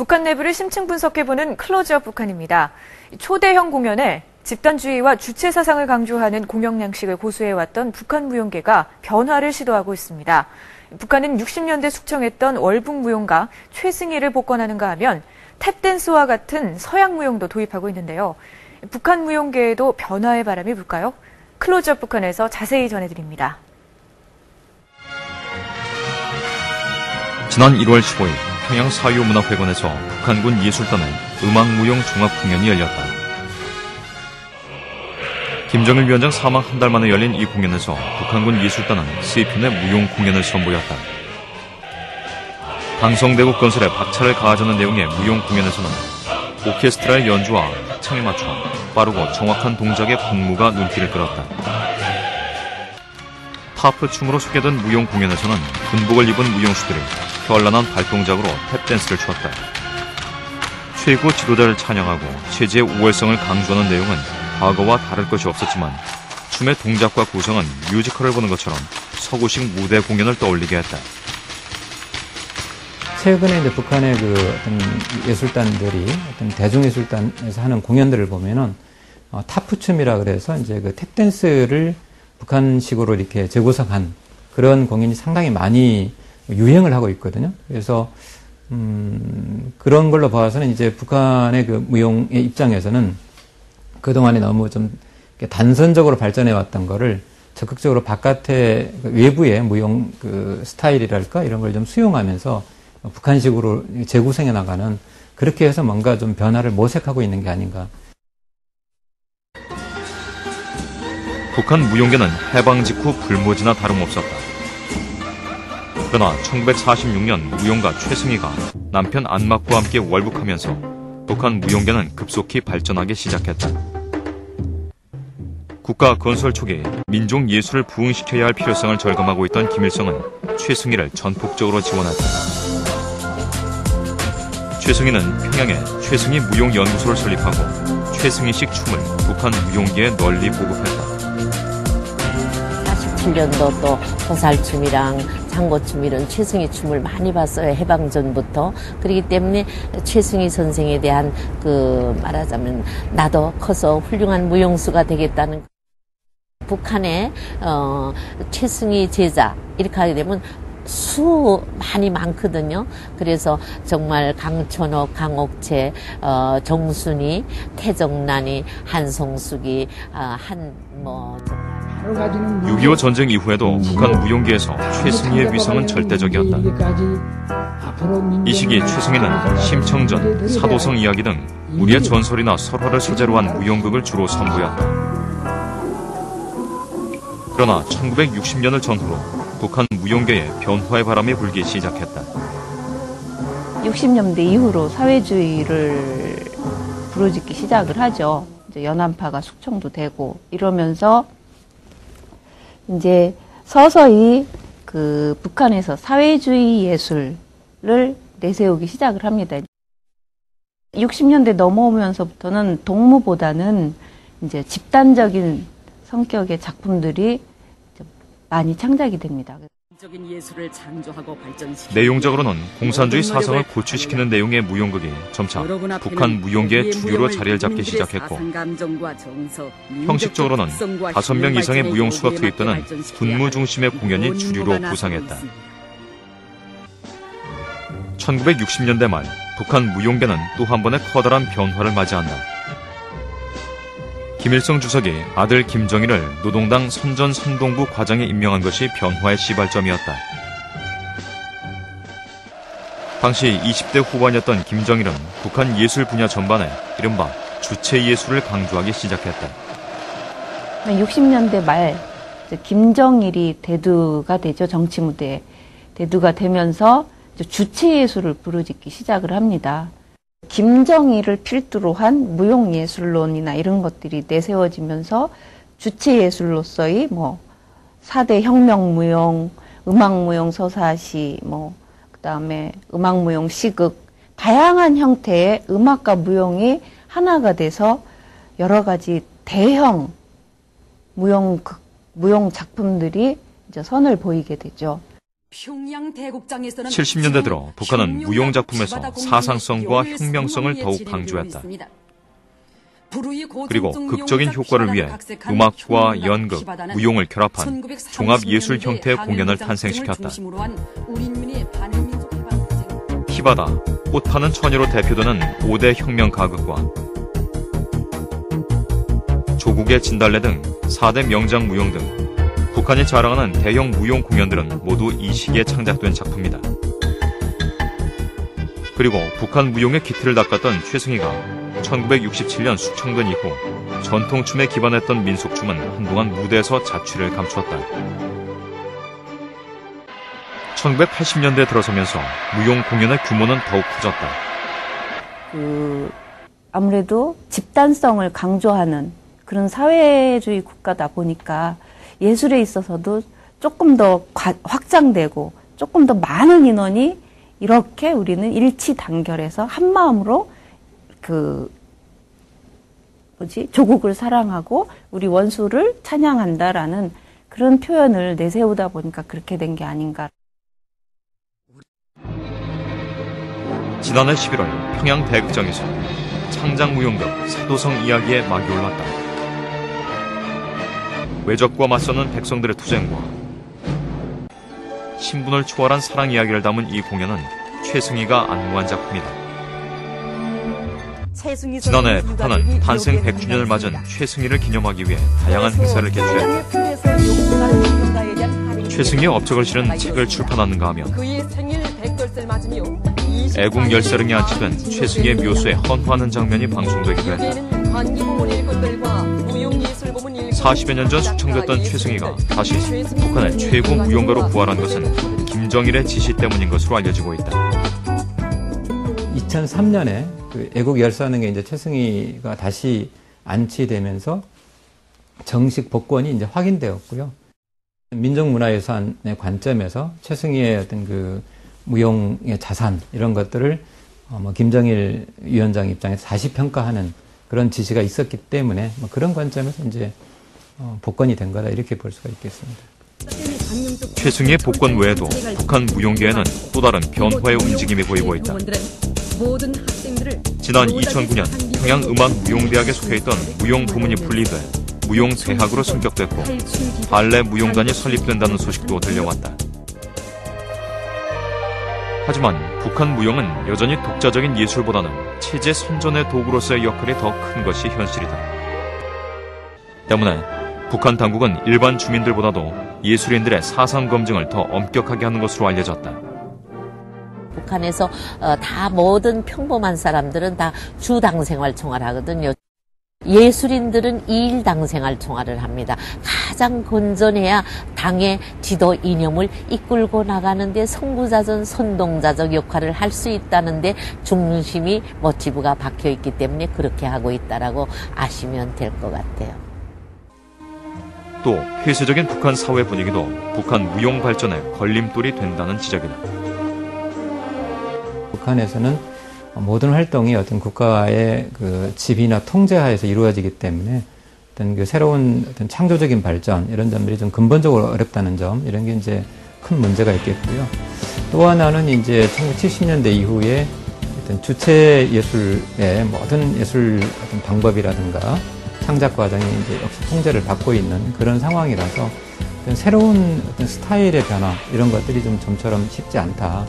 북한 내부를 심층 분석해보는 클로즈업 북한입니다. 초대형 공연에 집단주의와 주체 사상을 강조하는 공연 양식을 고수해왔던 북한 무용계가 변화를 시도하고 있습니다. 북한은 60년대 숙청했던 월북 무용가 최승희를 복권하는가 하면 탭댄스와 같은 서양 무용도 도입하고 있는데요. 북한 무용계에도 변화의 바람이 불까요? 클로즈업 북한에서 자세히 전해드립니다. 지난 1월 15일 평양 사유문화회관에서 북한군 예술단의 음악무용 종합공연이 열렸다. 김정일 위원장 사망 한 달 만에 열린 이 공연에서 북한군 예술단은 3편의 무용 공연을 선보였다. 강성대국 건설에 박차를 가하자는 내용의 무용 공연에서는 오케스트라의 연주와 합창에 맞춰 빠르고 정확한 동작의 군무가 눈길을 끌었다. 타프춤으로 소개된 무용 공연에서는 군복을 입은 무용수들이 현란한 발동작으로 탭댄스를 추었다. 최고 지도자를 찬양하고 체제의 우월성을 강조하는 내용은 과거와 다를 것이 없었지만 춤의 동작과 구성은 뮤지컬을 보는 것처럼 서구식 무대 공연을 떠올리게 했다. 최근에 이제 북한의 어떤 예술단들이 어떤 대중예술단에서 하는 공연들을 보면은 타프춤이라 그래서 이제 탭댄스를 북한식으로 이렇게 재구성한 그런 공연이 상당히 많이 유행을 하고 있거든요. 그래서 그런 걸로 봐서는 이제 북한의 무용의 입장에서는 그동안에 너무 좀 단선적으로 발전해 왔던 거를 적극적으로 바깥의 외부의 무용 스타일이랄까 이런 걸 좀 수용하면서 북한식으로 재구성해 나가는, 그렇게 해서 뭔가 좀 변화를 모색하고 있는 게 아닌가. 북한 무용계는 해방 직후 불모지나 다름없었다. 그러나 1946년 무용가 최승희가 남편 안막과 함께 월북하면서 북한 무용계는 급속히 발전하기 시작했다. 국가 건설 초기 민족 예술을 부흥시켜야 할 필요성을 절감하고 있던 김일성은 최승희를 전폭적으로 지원했다. 최승희는 평양에 최승희 무용연구소를 설립하고 최승희식 춤을 북한 무용계에 널리 보급했다. 47년도 또 보살춤이랑 장고춤 이런 최승희 춤을 많이 봤어요. 해방전부터. 그렇기 때문에 최승희 선생에 대한 말하자면 나도 커서 훌륭한 무용수가 되겠다는, 북한의 최승희 제자 이렇게 하게 되면 많이 많거든요. 그래서 정말 강천옥, 강옥채, 정순이, 태정란이, 한송숙이, 정말 6.25 전쟁 이후에도 북한 무용계에서 최승희의 위상은 절대적이었다. 이 시기 최승희는 심청전, 사도성 이야기 등 우리의 전설이나 설화를 소재로 한 무용극을 주로 선보였다. 그러나 1960년을 전후로 북한 무용계에 변화의 바람이 불기 시작했다. 60년대 이후로 사회주의를 부르짖기 시작을 하죠. 이제 연안파가 숙청도 되고 이러면서 이제 서서히 북한에서 사회주의 예술을 내세우기 시작을 합니다. 60년대 넘어오면서부터는 동무보다는 이제 집단적인 성격의 작품들이 많이 창작이 됩니다. 내용적으로는 공산주의 사상을 고취시키는 내용의 무용극이 점차 북한 무용계의 주류로 자리를 잡기 시작했고, 형식적으로는 5명 이상의 무용수가 투입되는 군무 중심의 공연이 주류로 부상했다. 1960년대 말 북한 무용계는 또 한 번의 커다란 변화를 맞이한다. 김일성 주석이 아들 김정일을 노동당 선전선동부 과장에 임명한 것이 변화의 시발점이었다. 당시 20대 후반이었던 김정일은 북한 예술 분야 전반에 이른바 주체 예술을 강조하기 시작했다. 60년대 말 김정일이 대두가 되죠. 정치 무대에 대두가 되면서 주체 예술을 부르짖기 시작을 합니다. 김정일을 필두로 한 무용예술론이나 이런 것들이 내세워지면서 주체예술로서의 4대 혁명무용, 음악무용 서사시, 그다음에 음악무용 시극, 다양한 형태의 음악과 무용이 하나가 돼서 여러 가지 대형 무용 작품들이 이제 선을 보이게 되죠. 70년대 들어 북한은 무용작품에서 사상성과 혁명성을 더욱 강조했다. 그리고 극적인 효과를 위해 음악과 연극, 무용을 결합한 종합예술 형태의 공연을 탄생시켰다. 히바다, 꽃 파는 처녀로 대표되는 5대 혁명 가극과 조국의 진달래 등 4대 명장 무용 등 북한이 자랑하는 대형 무용 공연들은 모두 이 시기에 창작된 작품이다. 그리고 북한 무용의 기틀을 닦았던 최승희가 1967년 숙청된 이후 전통춤에 기반했던 민속춤은 한동안 무대에서 자취를 감추었다. 1980년대에 들어서면서 무용 공연의 규모는 더욱 커졌다. 아무래도 집단성을 강조하는 그런 사회주의 국가다 보니까 예술에 있어서도 조금 더 확장되고 조금 더 많은 인원이 이렇게 우리는 일치단결해서 한마음으로 조국을 사랑하고 우리 원수를 찬양한다라는 그런 표현을 내세우다 보니까 그렇게 된 게 아닌가. 지난해 11월 평양 대극장에서 창작무용극 사도성 이야기에 막이 올랐다. 외적과 맞서는 백성들의 투쟁과 신분을 초월한 사랑 이야기를 담은 이 공연은 최승희가 안무한 작품이다. 지난해 북한은 탄생 100주년을 맞은 최승희를 기념하기 위해 다양한 행사를 개최했다. 최승희의 업적을 실은 책을 출판하는가 하면 애국 열사릉에 안치된 최승희의 묘수에 헌화하는 장면이 방송되기도 했다. 40여 년 전 숙청됐던 최승희가 다시 북한의 최고 무용가로 부활한 것은 김정일의 지시 때문인 것으로 알려지고 있다. 2003년에 애국 열사릉에 이제 최승희가 다시 안치되면서 정식 복권이 이제 확인되었고요. 민족문화유산의 관점에서 최승희의 어떤 무용의 자산 이런 것들을 김정일 위원장 입장에서 다시 평가하는 그런 지시가 있었기 때문에 그런 관점에서 이제 복권이 된 거다 이렇게 볼 수가 있겠습니다. 최승희의 복권 외에도 북한 무용계에는 또 다른 변화의 움직임이 보이고 있다. 지난 2009년 평양음악무용대학에 속해있던 무용 부문이 분리돼 무용대학으로 승격됐고 발레 무용단이 설립된다는 소식도 들려왔다. 하지만 북한 무용은 여전히 독자적인 예술보다는 체제 선전의 도구로서의 역할이 더 큰 것이 현실이다. 때문에 북한 당국은 일반 주민들보다도 예술인들의 사상 검증을 더 엄격하게 하는 것으로 알려졌다. 북한에서 다 모든 평범한 사람들은 다 주당생활 총알을 하거든요. 예술인들은 2일 당생활 총알을 합니다. 가장 건전해야 당의 지도 이념을 이끌고 나가는데 선구자전, 선동자적 역할을 할 수 있다는데 중심이 모티브가 박혀있기 때문에 그렇게 하고 있다라고 아시면 될 것 같아요. 또 폐쇄적인 북한 사회 분위기도 북한 무용 발전에 걸림돌이 된다는 지적이다. 북한에서는 모든 활동이 어떤 국가의 지휘나 통제하에서 이루어지기 때문에 어떤 새로운 어떤 창조적인 발전 이런 점들이 좀 근본적으로 어렵다는 점 이런 게 이제 큰 문제가 있겠고요. 또 하나는 이제 1970년대 이후에 어떤 주체 예술의 모든 예술 어떤 방법이라든가 창작 과정이 이제 역시 통제를 받고 있는 그런 상황이라서 어떤 새로운 어떤 스타일의 변화 이런 것들이 좀 좀처럼 쉽지 않다.